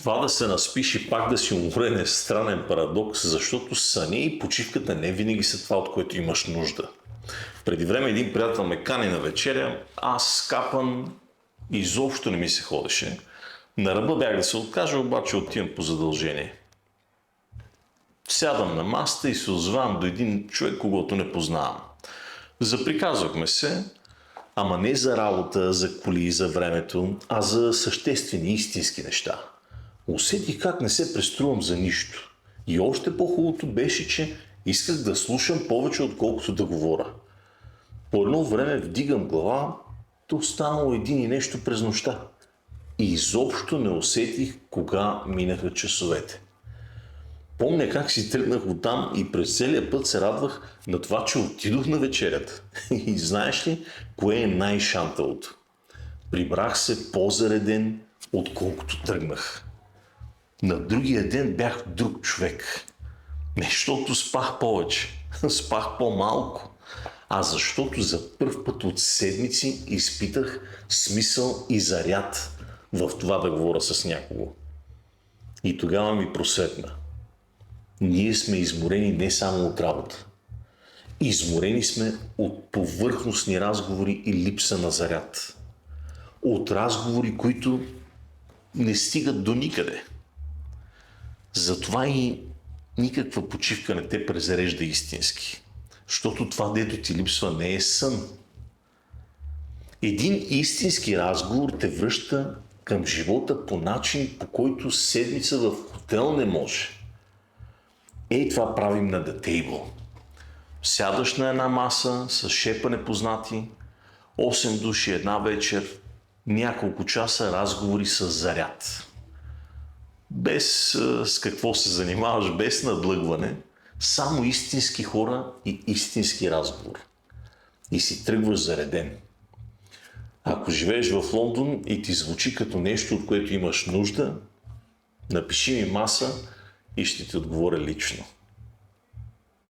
Това да се наспиш и пак да си уморен е странен парадокс, защото съня и почивката не винаги са това, от което имаш нужда. Преди време един приятел ме кани на вечеря, аз скапан изобщо не ми се ходеше. На ръба бях да се откажа, обаче отивам по задължение. Сядам на масата и се озвавам до един човек, когото не познавам. Заприказвахме се, ама не за работа, за коли, за времето, а за съществени, истински неща. Усетих как не се преструвам за нищо. И още по-хубавото беше, че исках да слушам повече, отколкото да говоря. По едно време вдигам глава, то станало един и нещо през нощта. И изобщо не усетих кога минаха часовете. Помня как си тръгнах оттам и през целия път се радвах на това, че отидох на вечерята. И знаеш ли, кое е най-шанталото? Прибрах се по-зареден, отколкото тръгнах. На другия ден бях друг човек. Не защото спах повече, спах по-малко, а защото за първ път от седмици изпитах смисъл и заряд в това да говоря с някого. И тогава ми просветна. Ние сме изморени не само от работа. Изморени сме от повърхностни разговори и липса на заряд. От разговори, които не стигат до никъде. Затова и никаква почивка не те презарежда истински. Защото това, дето ти липсва, не е сън. Един истински разговор те връща към живота по начин, по който седмица в хотел не може. Ей, това правим на The Table. Сядаш на една маса с шепа непознати, 8 души една вечер, няколко часа разговори с заряд. Без с какво се занимаваш, без надлъгване, само истински хора и истински разговор. И си тръгваш зареден. Ако живееш в Лондон и ти звучи като нещо, от което имаш нужда, напиши ми маса и ще ти отговоря лично.